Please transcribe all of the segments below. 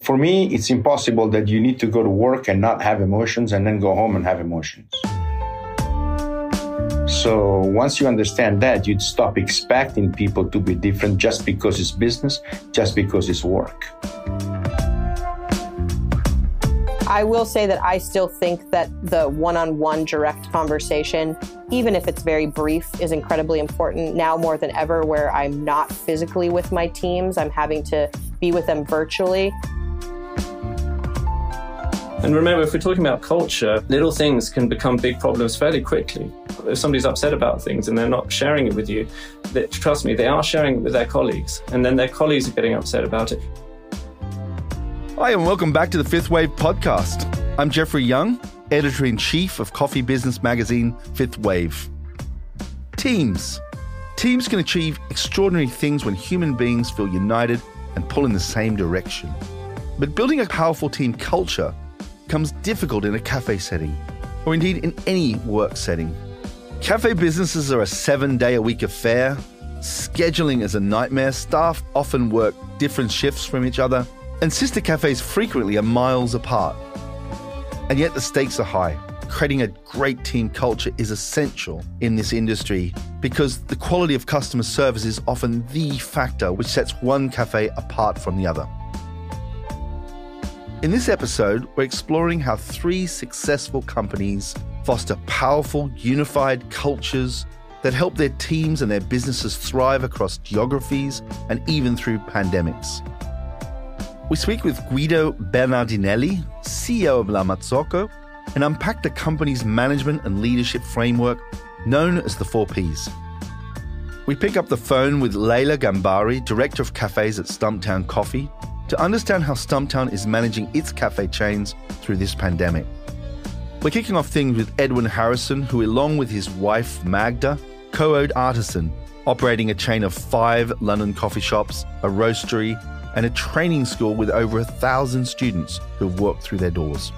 For me, it's impossible that you need to go to work and not have emotions and then go home and have emotions. So once you understand that, you'd stop expecting people to be different just because it's business, just because it's work. I will say that I still think that the one-on-one direct conversation, even if it's very brief, is incredibly important now more than ever, where I'm not physically with my teams. I'm having to be with them virtually. And remember, if we're talking about culture, little things can become big problems fairly quickly. If somebody's upset about things and they're not sharing it with you, trust me, they are sharing it with their colleagues, and then their colleagues are getting upset about it. Hi, and welcome back to the 5th Wave podcast. I'm Jeffrey Young, Editor-in-Chief of coffee business magazine 5th Wave. Teams. Teams can achieve extraordinary things when human beings feel united and pull in the same direction. But building a powerful team culture becomes difficult in a cafe setting, or indeed in any work setting. Cafe businesses are a 7-day-a-week affair. Scheduling is a nightmare. Staff often work different shifts from each other, and sister cafes frequently are miles apart. And yet the stakes are high. Creating a great team culture is essential in this industry because the quality of customer service is often the factor which sets one cafe apart from the other. In this episode, we're exploring how 3 successful companies foster powerful, unified cultures that help their teams and their businesses thrive across geographies and even through pandemics. We speak with Guido Bernardinelli, CEO of Marzocco, and unpack the company's management and leadership framework known as the 4 Ps. We pick up the phone with Laila Ghambari, Director of Cafés at Stumptown Coffee, to understand how Stumptown is managing its cafe chains through this pandemic. We're kicking off things with Edwin Harrison, who along with his wife Magda, co-owned Artisan, operating a chain of 5 London coffee shops, a roastery, and a training school with over 1,000 students who've walked through their doors.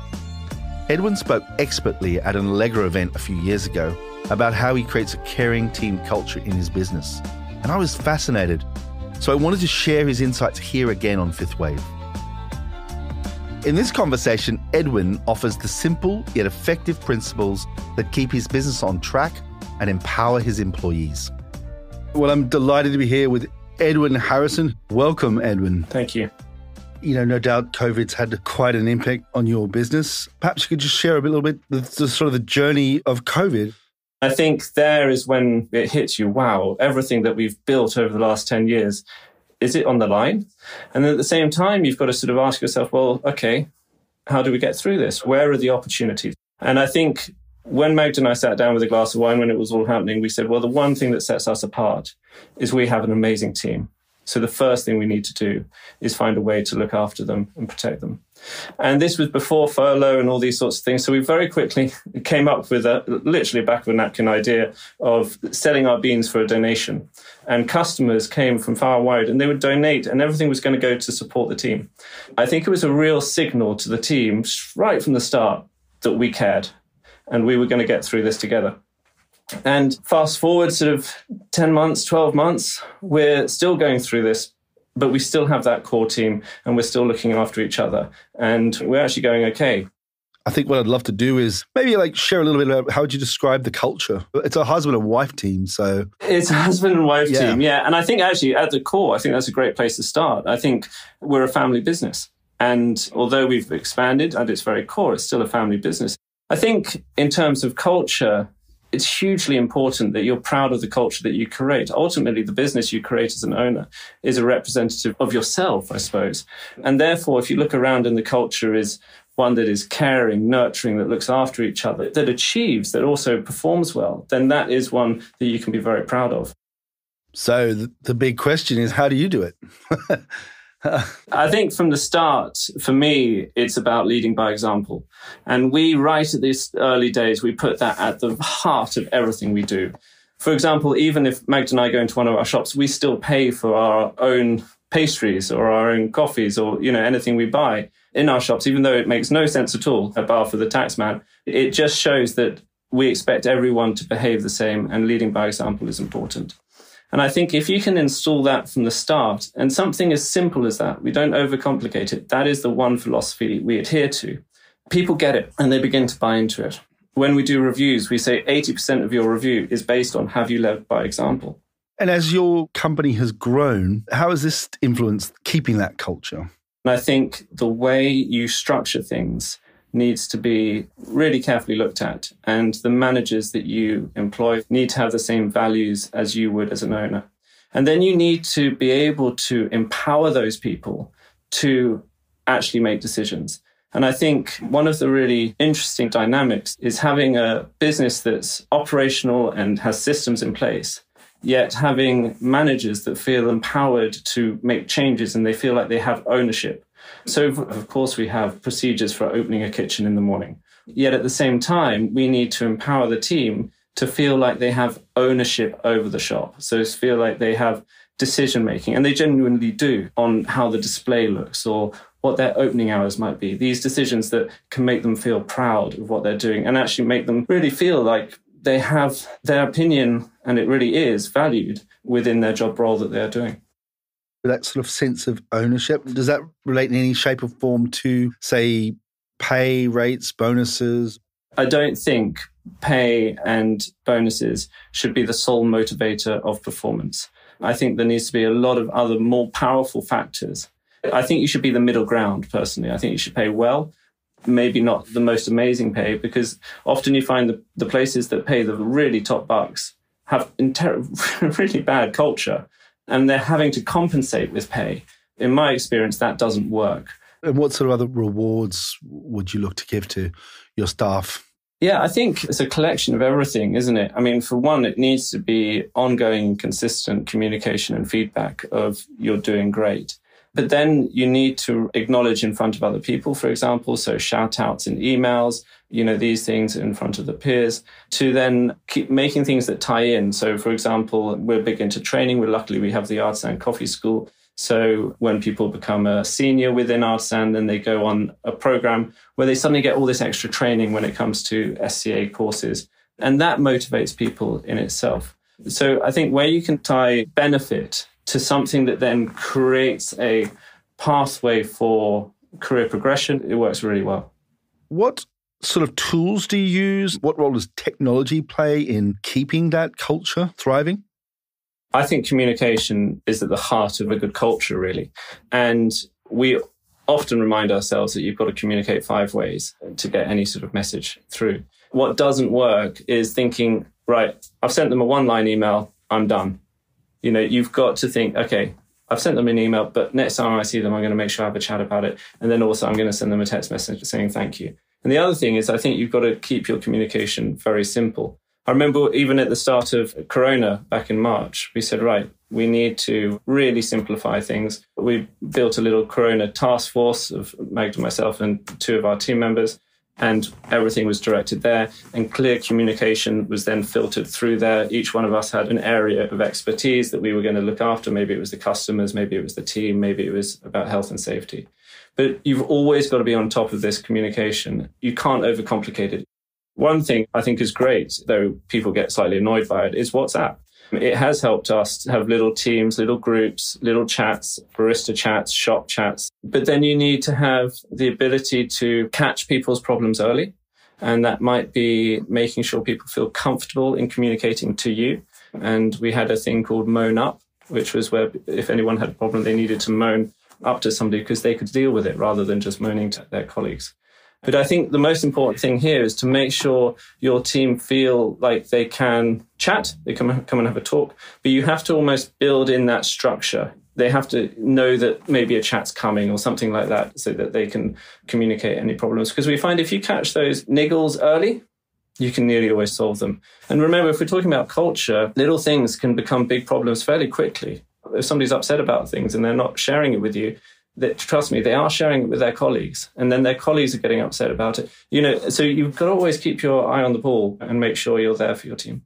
Edwin spoke expertly at an Allegra event a few years ago about how he creates a caring team culture in his business. And I was fascinated. So I wanted to share his insights here again on 5th Wave. In this conversation, Edwin offers the simple yet effective principles that keep his business on track and empower his employees. Well, I'm delighted to be here with Edwin Harrison. Welcome, Edwin. Thank you. You know, no doubt COVID's had quite an impact on your business. Perhaps you could just share a little bit the sort of the journey of COVID. I think there is when it hits you, wow, everything that we've built over the last 10 years, is it on the line? And then at the same time, you've got to sort of ask yourself, well, okay, how do we get through this? Where are the opportunities? And I think when Magda and I sat down with a glass of wine when it was all happening, we said, well, the one thing that sets us apart is we have an amazing team. So the first thing we need to do is find a way to look after them and protect them. And this was before furlough and all these sorts of things. So we very quickly came up with literally a back of a napkin idea of selling our beans for a donation. And customers came from far and wide and they would donate and everything was going to go to support the team. I think it was a real signal to the team right from the start that we cared and we were going to get through this together. And fast forward sort of 10 months, 12 months, we're still going through this, but we still have that core team and we're still looking after each other and we're actually going okay. I think what I'd love to do is maybe share a little bit about how would you describe the culture? It's a husband and wife team, so... It's a husband and wife team, yeah. And I think actually at the core, I think that's a great place to start. I think we're a family business. And although we've expanded at its very core, it's still a family business. I think in terms of culture, it's hugely important that you're proud of the culture that you create. Ultimately, the business you create as an owner is a representative of yourself, I suppose. And therefore, if you look around and the culture is one that is caring, nurturing, that looks after each other, that achieves, that also performs well, then that is one that you can be very proud of. So the big question is, how do you do it? I think from the start, for me, it's about leading by example. And we, right at these early days, we put that at the heart of everything we do. For example, even if Magda and I go into one of our shops, we still pay for our own pastries or our own coffees or, anything we buy in our shops, even though it makes no sense at all, bar for the tax man. It just shows that we expect everyone to behave the same and leading by example is important. And I think if you can install that from the start, and something as simple as that, we don't overcomplicate it, that is the one philosophy we adhere to. People get it and they begin to buy into it. When we do reviews, we say 80% of your review is based on have you led by example. And as your company has grown, how has this influenced keeping that culture? And I think the way you structure things needs to be really carefully looked at. And the managers that you employ need to have the same values as you would as an owner. And then you need to be able to empower those people to actually make decisions. And I think one of the really interesting dynamics is having a business that's operational and has systems in place, yet having managers that feel empowered to make changes and they feel like they have ownership. So, of course, we have procedures for opening a kitchen in the morning. Yet at the same time, we need to empower the team to feel like they have ownership over the shop. So feel like they have decision making, and they genuinely do, on how the display looks or what their opening hours might be. These decisions that can make them feel proud of what they're doing and actually make them really feel like they have their opinion, and it really is valued within their job role that they're doing. That sort of sense of ownership, does that relate in any shape or form to, say, pay, rates, bonuses? I don't think pay and bonuses should be the sole motivator of performance. I think there needs to be a lot of other more powerful factors. I think you should be the middle ground, personally. I think you should pay well, maybe not the most amazing pay, because often you find the places that pay the really top bucks have really bad culture, and they're having to compensate with pay. In my experience, that doesn't work. And what sort of other rewards would you look to give to your staff? Yeah, I think it's a collection of everything, isn't it? I mean, for one, it needs to be ongoing, consistent communication and feedback of you're doing great. But then you need to acknowledge in front of other people, for example, so shout outs in emails, these things in front of the peers, to then keep making things that tie in. So, for example, we're big into training. Luckily, we have the Artisan Coffee School. So when people become a senior within Artisan, then they go on a program where they suddenly get all this extra training when it comes to SCA courses. And that motivates people in itself. So I think where you can tie benefit to something that then creates a pathway for career progression, it works really well. What sort of tools do you use? What role does technology play in keeping that culture thriving? I think communication is at the heart of a good culture, really. And we often remind ourselves that you've got to communicate 5 ways to get any sort of message through. What doesn't work is thinking, right, I've sent them a one-line email, I'm done. You've got to think, okay, I've sent them an email, but next time I see them, I'm going to make sure I have a chat about it. And then also I'm going to send them a text message saying thank you. And the other thing is I think you've got to keep your communication very simple. I remember even at the start of Corona back in March, we said, right, we need to really simplify things. We built a little Corona task force of Magda, myself, and 2 of our team members, and everything was directed there. And clear communication was then filtered through there. Each one of us had an area of expertise that we were going to look after. Maybe it was the customers, maybe it was the team, maybe it was about health and safety. But you've always got to be on top of this communication. You can't overcomplicate it. One thing I think is great, though people get slightly annoyed by it, is WhatsApp. It has helped us have little teams, little groups, little chats, barista chats, shop chats. But then you need to have the ability to catch people's problems early. And that might be making sure people feel comfortable in communicating to you. And we had a thing called Moan Up, which was where if anyone had a problem, they needed to moan up to somebody because they could deal with it rather than just moaning to their colleagues. But I think the most important thing here is to make sure your team feel like they can chat, they can come and have a talk, but you have to almost build in that structure. They have to know that maybe a chat's coming or something like that so that they can communicate any problems. Because we find if you catch those niggles early, you can nearly always solve them. And remember, if we're talking about culture, little things can become big problems fairly quickly. If somebody's upset about things and they're not sharing it with you, that, trust me, they are sharing it with their colleagues, and then their colleagues are getting upset about it. So you've got to always keep your eye on the ball and make sure you're there for your team.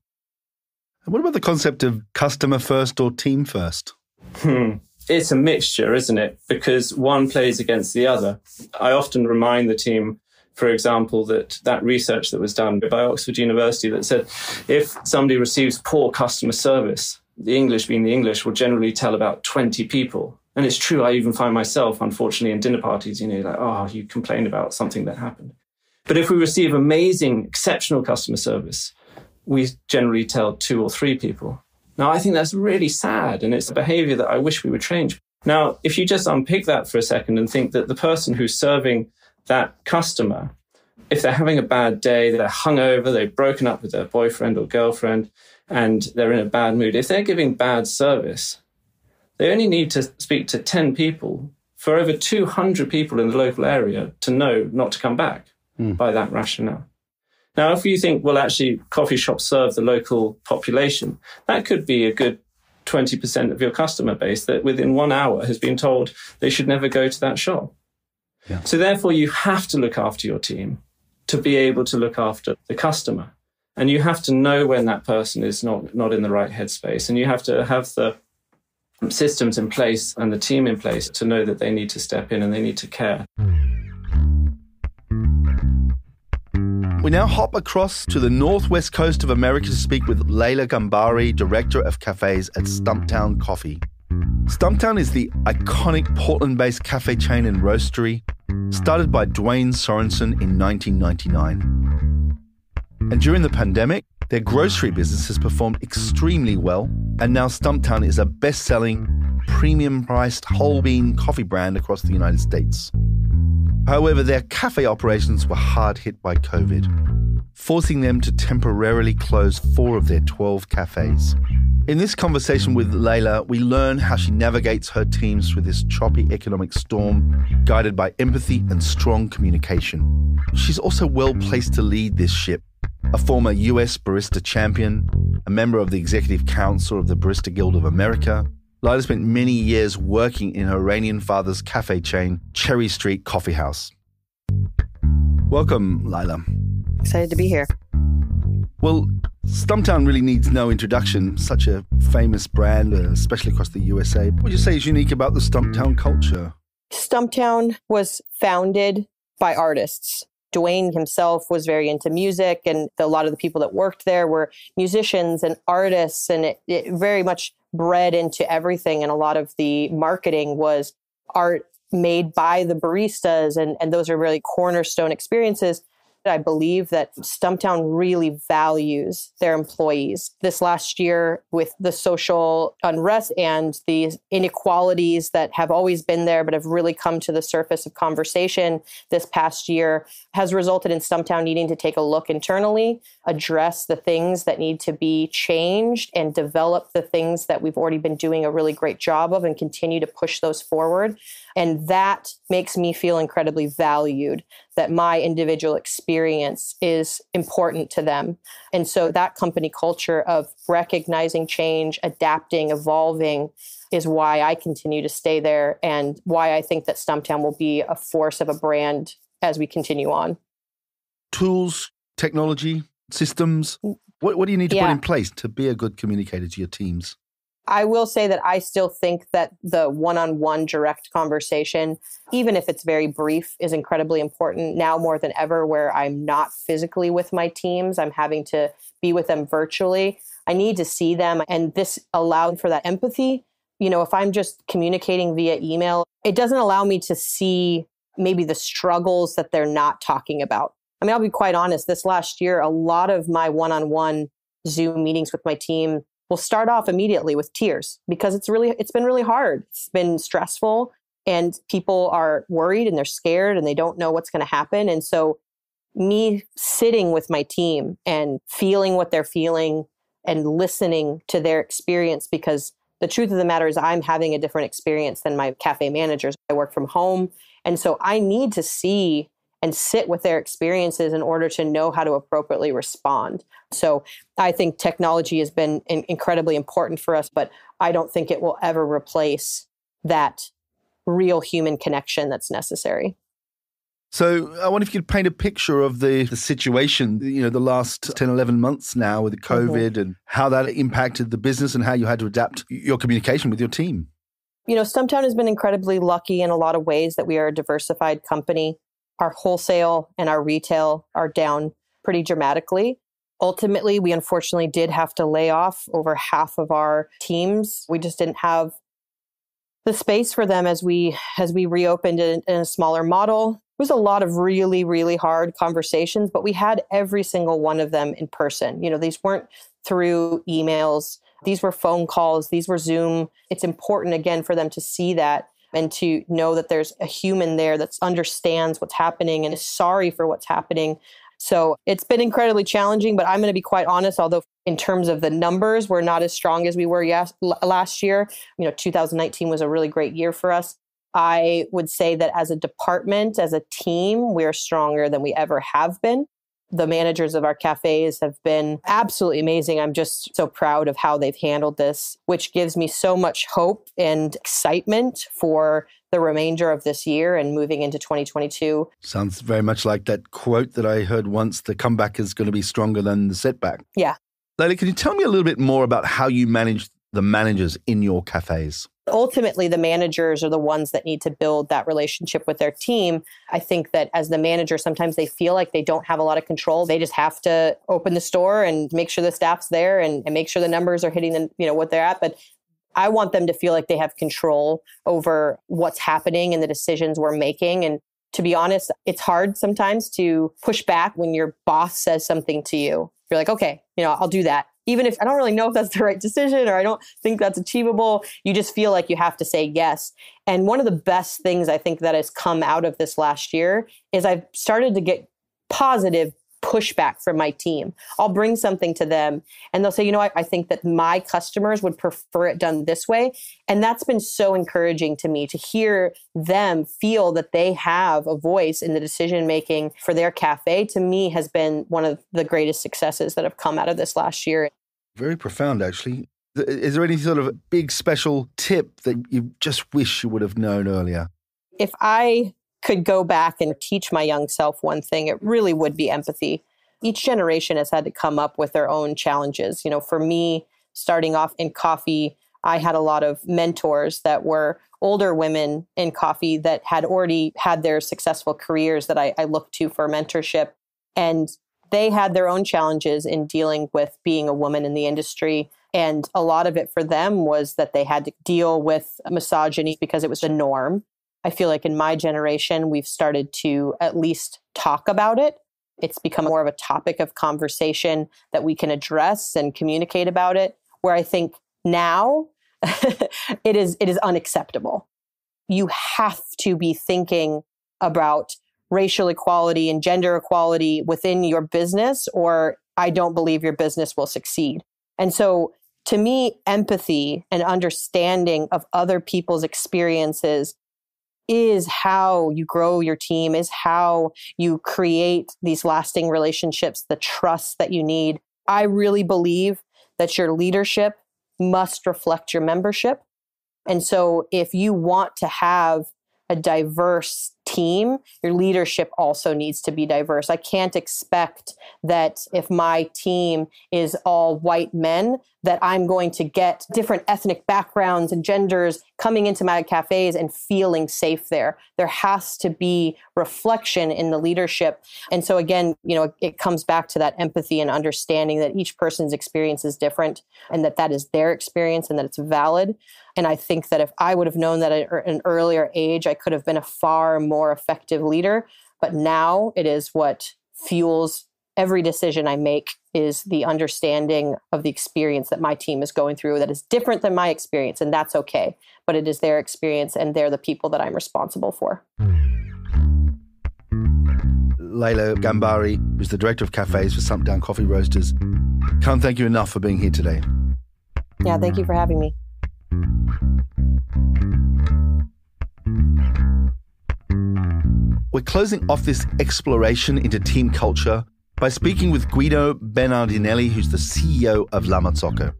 And what about the concept of customer first or team first? It's a mixture, isn't it? Because one plays against the other. I often remind the team, for example, that research that was done by Oxford University that said if somebody receives poor customer service, the English being the English will generally tell about 20 people. And it's true, I even find myself, unfortunately, in dinner parties, like, oh, you complained about something that happened. But if we receive amazing, exceptional customer service, we generally tell 2 or 3 people. Now, I think that's really sad, and it's a behavior that I wish we would change. Now, if you just unpick that for a second and think that the person who's serving that customer, if they're having a bad day, they're hungover, they've broken up with their boyfriend or girlfriend, and they're in a bad mood, if they're giving bad service, they only need to speak to 10 people for over 200 people in the local area to know not to come back by that rationale. Now, if you think, well, actually, coffee shops serve the local population, that could be a good 20% of your customer base that within 1 hour has been told they should never go to that shop. Yeah. So therefore, you have to look after your team to be able to look after the customer. And you have to know when that person is not in the right headspace. And you have to have the systems in place and the team in place to know that they need to step in and they need to care. We now hop across to the northwest coast of America to speak with Laila Ghambari, Director of Cafés at Stumptown Coffee. Stumptown is the iconic Portland-based cafe chain and roastery, started by Dwayne Sorensen in 1999. And during the pandemic, their grocery business has performed extremely well, and now Stumptown is a best-selling, premium-priced whole bean coffee brand across the United States. However, their cafe operations were hard hit by COVID, forcing them to temporarily close 4 of their 12 cafes. In this conversation with Laila, we learn how she navigates her teams through this choppy economic storm, guided by empathy and strong communication. She's also well placed to lead this ship. A former US barista champion, a member of the Executive Council of the Barista Guild of America, Laila spent many years working in her Iranian father's cafe chain, Cherry Street Coffee House. Welcome, Laila. Excited to be here. Well, Stumptown really needs no introduction. Such a famous brand, especially across the USA. What would you say is unique about the Stumptown culture? Stumptown was founded by artists. Dwayne himself was very into music, and a lot of the people that worked there were musicians and artists, and it very much bred into everything. And a lot of the marketing was art made by the baristas, and those are really cornerstone experiences. I believe that Stumptown really values their employees. This last year, with the social unrest and the inequalities that have always been there but have really come to the surface of conversation this past year, has resulted in Stumptown needing to take a look internally, address the things that need to be changed, and develop the things that we've already been doing a really great job of and continue to push those forward. And that makes me feel incredibly valued, that my individual experience is important to them. And so that company culture of recognizing change, adapting, evolving is why I continue to stay there, and why I think that Stumptown will be a force of a brand as we continue on. Tools, technology, systems, what do you need to put in place to be a good communicator to your teams? I will say that I still think that the one-on-one direct conversation, even if it's very brief, is incredibly important now more than ever, where I'm not physically with my teams. I'm having to be with them virtually. I need to see them. And this allowed for that empathy. You know, if I'm just communicating via email, it doesn't allow me to see maybe the struggles that they're not talking about. I mean, I'll be quite honest, this last year, a lot of my one-on-one Zoom meetings with my team will start off immediately with tears, because it's been really hard. It's been stressful, and people are worried and they're scared and they don't know what's going to happen. And so me sitting with my team and feeling what they're feeling and listening to their experience, because the truth of the matter is I'm having a different experience than my cafe managers. I work from home. And so I need to see and sit with their experiences in order to know how to appropriately respond. So I think technology has been incredibly important for us, but I don't think it will ever replace that real human connection that's necessary. So I wonder if you could paint a picture of the situation, the last 10, 11 months now with the COVID and how that impacted the business and how you had to adapt your communication with your team. Stumptown has been incredibly lucky in a lot of ways that we are a diversified company. Our wholesale and our retail are down pretty dramatically. Ultimately, we unfortunately did have to lay off over half of our teams. We just didn't have the space for them as we reopened in a smaller model. It was a lot of really, really hard conversations, but we had every single one of them in person. These weren't through emails. These were phone calls. These were Zoom. It's important, again, for them to see that and to know that there's a human there that understands what's happening and is sorry for what's happening. So it's been incredibly challenging, but I'm going to be quite honest, although in terms of the numbers, we're not as strong as we were last year. 2019 was a really great year for us. I would say that as a department, as a team, we're stronger than we ever have been. The managers of our cafes have been absolutely amazing. I'm just so proud of how they've handled this, which gives me so much hope and excitement for the remainder of this year and moving into 2022. Sounds very much like that quote that I heard once, the comeback is going to be stronger than the setback. Yeah. Laila, can you tell me a little bit more about how you manage the managers in your cafes? Ultimately, the managers are the ones that need to build that relationship with their team. I think that as the manager, sometimes they feel like they don't have a lot of control. They just have to open the store and make sure the staff's there and make sure the numbers are hitting what they're at. But I want them to feel like they have control over what's happening and the decisions we're making. And to be honest, it's hard sometimes to push back when your boss says something to you. You're like, okay, I'll do that. Even if I don't really know if that's the right decision or I don't think that's achievable, you just feel like you have to say yes. And one of the best things I think that has come out of this last year is I've started to get positive pushback from my team. I'll bring something to them and they'll say, I think that my customers would prefer it done this way. And that's been so encouraging to me to hear them feel that they have a voice in the decision making for their cafe. To me has been one of the greatest successes that have come out of this last year. Very profound, actually. Is there any sort of big special tip that you just wish you would have known earlier? If I could go back and teach my young self one thing, it really would be empathy. Each generation has had to come up with their own challenges. For me, starting off in coffee, I had a lot of mentors that were older women in coffee that had already had their successful careers that I looked to for mentorship. And they had their own challenges in dealing with being a woman in the industry. And a lot of it for them was that they had to deal with misogyny because it was the norm. I feel like in my generation, we've started to at least talk about it. It's become more of a topic of conversation that we can address and communicate about it, where I think now it is unacceptable. You have to be thinking about racial equality and gender equality within your business, or I don't believe your business will succeed. And so to me, empathy and understanding of other people's experiences is how you grow your team, is how you create these lasting relationships, the trust that you need. I really believe that your leadership must reflect your membership. And so if you want to have a diverse team, your leadership also needs to be diverse. I can't expect that if my team is all white men, that I'm going to get different ethnic backgrounds and genders coming into my cafes and feeling safe there. There has to be reflection in the leadership. And so again, it comes back to that empathy and understanding that each person's experience is different and that is their experience and that it's valid. And I think that if I would have known that at an earlier age, I could have been a far more effective leader. But now it is what fuels every decision I make, is the understanding of the experience that my team is going through that is different than my experience. And that's okay. But it is their experience and they're the people that I'm responsible for. Laila Ghambari, who's the director of cafes for Stumptown Coffee Roasters. Can't thank you enough for being here today. Yeah, thank you for having me. We're closing off this exploration into team culture by speaking with Guido Bernardinelli, who's the CEO of La Marzocco.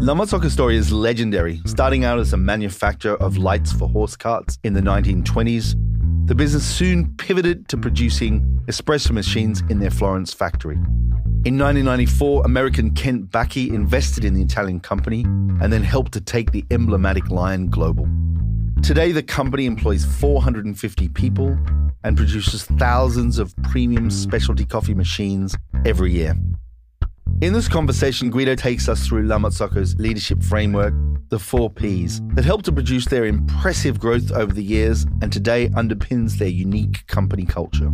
La Marzocco's story is legendary. Starting out as a manufacturer of lights for horse carts in the 1920s, the business soon pivoted to producing espresso machines in their Florence factory. In 1994, American Kent Backy invested in the Italian company and then helped to take the emblematic line global. Today, the company employs 450 people and produces thousands of premium specialty coffee machines every year. In this conversation, Guido takes us through La Marzocco's leadership framework, the 4 Ps, that helped to produce their impressive growth over the years and today underpins their unique company culture.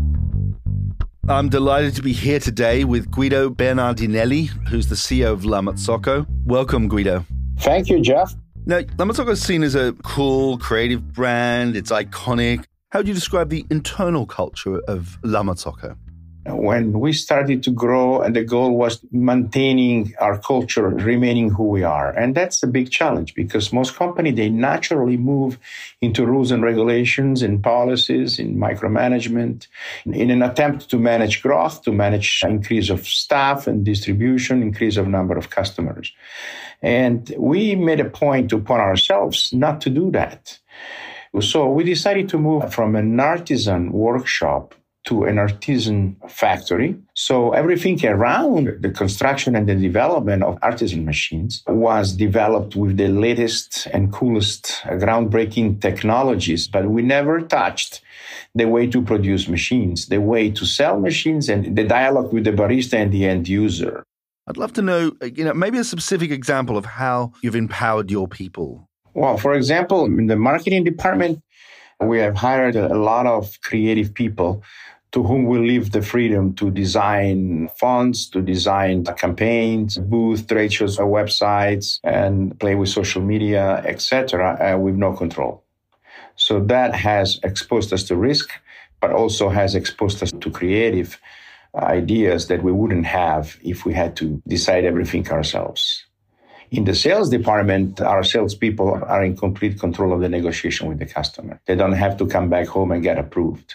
I'm delighted to be here today with Guido Bernardinelli, who's the CEO of La Marzocco. Welcome, Guido. Thank you, Jeff. Now, La Marzocco is seen as a cool, creative brand. It's iconic. How do you describe the internal culture of La Marzocco? When we started to grow, and the goal was maintaining our culture, remaining who we are. And that's a big challenge because most companies, they naturally move into rules and regulations and policies in micromanagement in an attempt to manage growth, to manage increase of staff and distribution, increase of number of customers. And we made a point upon ourselves not to do that. So we decided to move from an artisan workshop to an artisan factory. So everything around the construction and the development of artisan machines was developed with the latest and coolest groundbreaking technologies, but we never touched the way to produce machines, the way to sell machines, and the dialogue with the barista and the end user. I'd love to know, maybe a specific example of how you've empowered your people. Well, for example, in the marketing department, we have hired a lot of creative people to whom we leave the freedom to design fonts, to design campaigns, booth, trade shows, websites, and play with social media, etc., with no control. So that has exposed us to risk, but also has exposed us to creative ideas that we wouldn't have if we had to decide everything ourselves. In the sales department, our salespeople are in complete control of the negotiation with the customer. They don't have to come back home and get approved.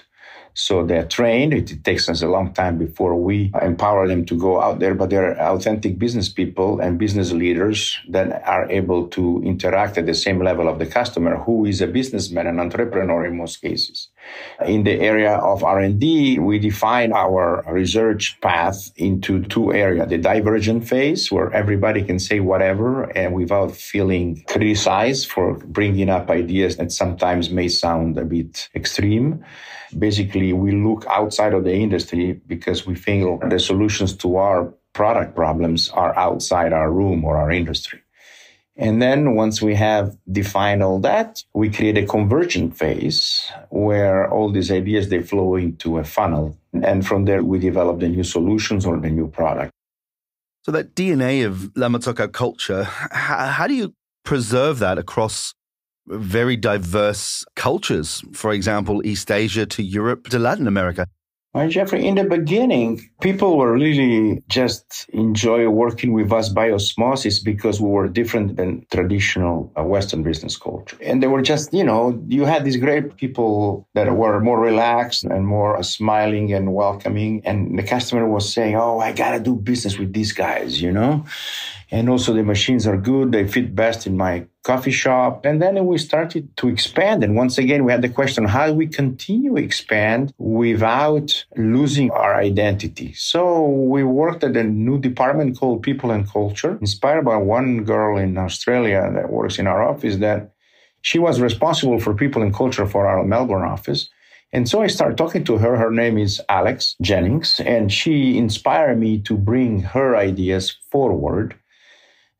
So they're trained. It takes us a long time before we empower them to go out there, but they're authentic business people and business leaders that are able to interact at the same level of the customer, who is a businessman, an entrepreneur in most cases. In the area of R&D, we define our research path into 2 areas. The divergent phase, where everybody can say whatever and without feeling criticized for bringing up ideas that sometimes may sound a bit extreme. Basically, we look outside of the industry because we think the solutions to our product problems are outside our room or our industry. And then once we have defined all that, we create a convergent phase where all these ideas, they flow into a funnel. And from there, we develop the new solutions or the new product. So that DNA of La Marzocco culture, how do you preserve that across very diverse cultures? For example, East Asia to Europe to Latin America. Well, Jeffrey, in the beginning, people were really just enjoy working with us by osmosis because we were different than traditional Western business culture. And they were just, you had these great people that were more relaxed and more smiling and welcoming. And the customer was saying, oh, I got to do business with these guys, And also the machines are good. They fit best in my coffee shop. And then we started to expand. And once again, we had the question, how do we continue to expand without losing our identity? So we worked at a new department called People and Culture, inspired by one girl in Australia that works in our office, that she was responsible for People and Culture for our Melbourne office. And so I started talking to her. Her name is Alex Jennings, and she inspired me to bring her ideas forward.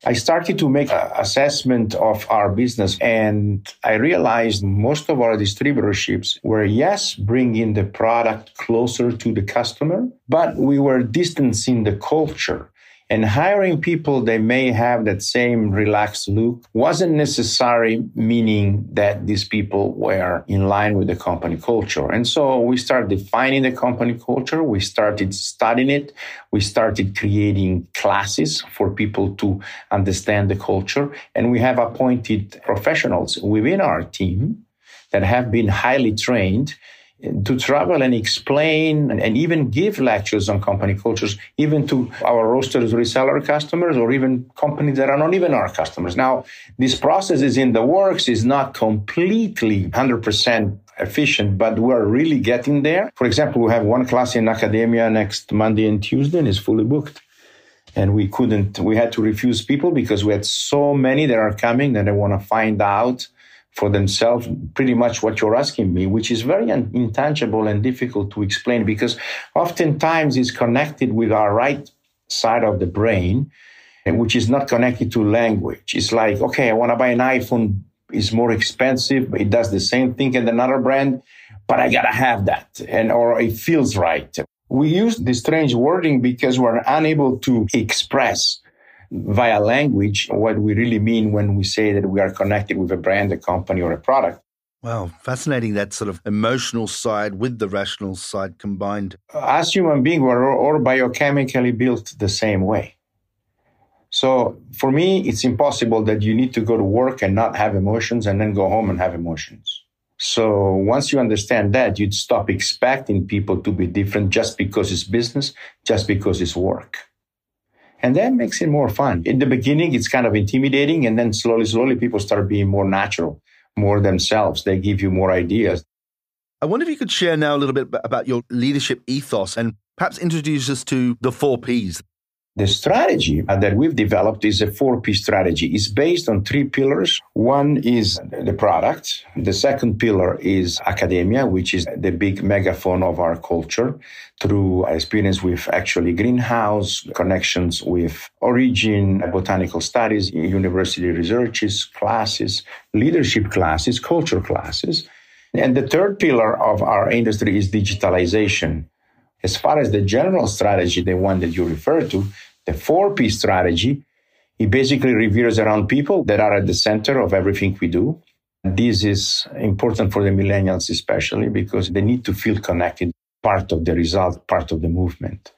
I started to make an assessment of our business, and I realized most of our distributorships were, yes, bringing the product closer to the customer, but we were distancing the culture. And hiring people that may have that same relaxed look wasn't necessary, meaning that these people were in line with the company culture. And so we started defining the company culture. We started studying it. We started creating classes for people to understand the culture. And we have appointed professionals within our team that have been highly trained to travel and explain and even give lectures on company cultures, even to our roasters, reseller customers, or even companies that are not even our customers. Now, this process is in the works, is not completely 100% efficient, but we're really getting there. For example, we have one class in academia next Monday and Tuesday, and it's fully booked. And we had to refuse people because we had so many that are coming that they want to find out for themselves pretty much what you're asking me, which is very intangible and difficult to explain because oftentimes it's connected with our right side of the brain, which is not connected to language. It's like, okay, I want to buy an iPhone. It's more expensive. It does the same thing as another brand, but I got to have that. Or it feels right. We use this strange wording because we're unable to express via language what we really mean when we say that we are connected with a brand, a company, or a product. Wow, fascinating, that sort of emotional side with the rational side combined. As human beings, we're all biochemically built the same way. So for me, it's impossible that you need to go to work and not have emotions and then go home and have emotions. So once you understand that, you'd stop expecting people to be different just because it's business, just because it's work. And that makes it more fun. In the beginning, it's kind of intimidating. And then slowly, people start being more natural, more themselves. They give you more ideas. I wonder if you could share now a little bit about your leadership ethos and perhaps introduce us to the 4 Ps. The strategy that we've developed is a 4P strategy. It's based on 3 pillars. One is the product. The second pillar is academia, which is the big megaphone of our culture through experience with actually greenhouse, connections with origin, botanical studies, university researches, classes, leadership classes, culture classes. And the third pillar of our industry is digitalization. As far as the general strategy, the one that you refer to, the 4P strategy, it basically revolves around people that are at the center of everything we do. This is important for the millennials especially because they need to feel connected, part of the result, part of the movement.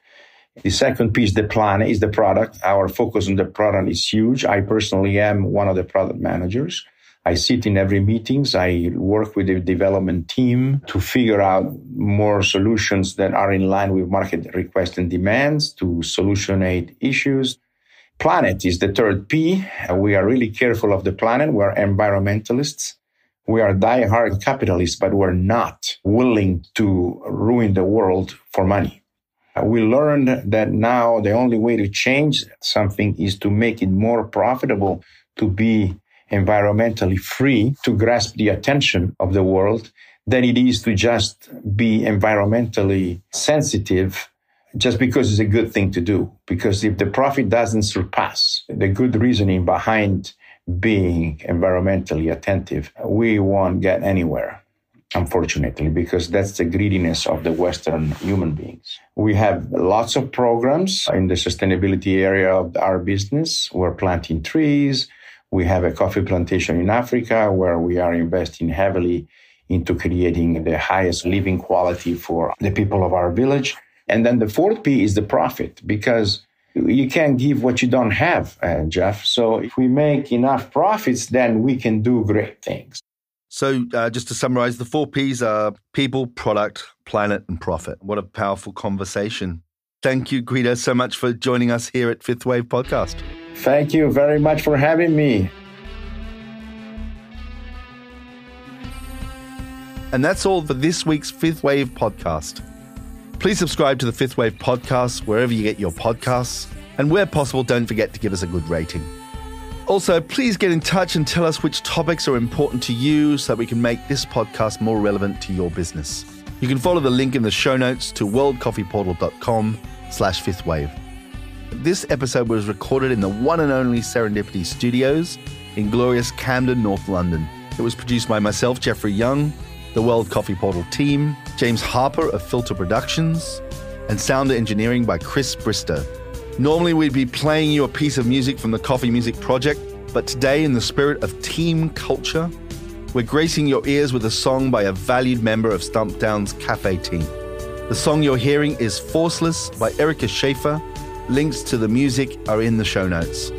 The second piece, the plan, is the product. Our focus on the product is huge. I personally am one of the product managers. I sit in every meetings. I work with the development team to figure out more solutions that are in line with market requests and demands to solutionate issues. Planet is the third P. We are really careful of the planet. We're environmentalists. We are diehard capitalists, but we're not willing to ruin the world for money. We learned that now the only way to change something is to make it more profitable to be environmentally free, to grasp the attention of the world, than it is to just be environmentally sensitive just because it's a good thing to do. Because if the profit doesn't surpass the good reasoning behind being environmentally attentive, we won't get anywhere, unfortunately, because that's the greediness of the Western human beings. We have lots of programs in the sustainability area of our business. We're planting trees. We have a coffee plantation in Africa where we are investing heavily into creating the highest living quality for the people of our village. And then the 4th P is the profit, because you can't give what you don't have, Jeff. So if we make enough profits, then we can do great things. So just to summarize, the 4 Ps are people, product, planet, and profit. What a powerful conversation. Thank you, Guido, so much for joining us here at 5th Wave Podcast. Thank you very much for having me. And that's all for this week's 5th Wave Podcast. Please subscribe to the 5th Wave Podcast wherever you get your podcasts. And where possible, don't forget to give us a good rating. Also, please get in touch and tell us which topics are important to you so that we can make this podcast more relevant to your business. You can follow the link in the show notes to worldcoffeeportal.com/5thwave. This episode was recorded in the one and only Serendipity Studios in glorious Camden, North London. It was produced by myself, Jeffrey Young, the World Coffee Portal team, James Harper of Filter Productions, and sound engineering by Chris Bristow. Normally we'd be playing you a piece of music from the Coffee Music Project, but today, in the spirit of team culture, we're gracing your ears with a song by a valued member of Stumptown's cafe team. The song you're hearing is Forceless by Erica Schaefer. Links to the music are in the show notes.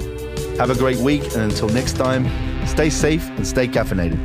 Have a great week, and until next time, stay safe and stay caffeinated.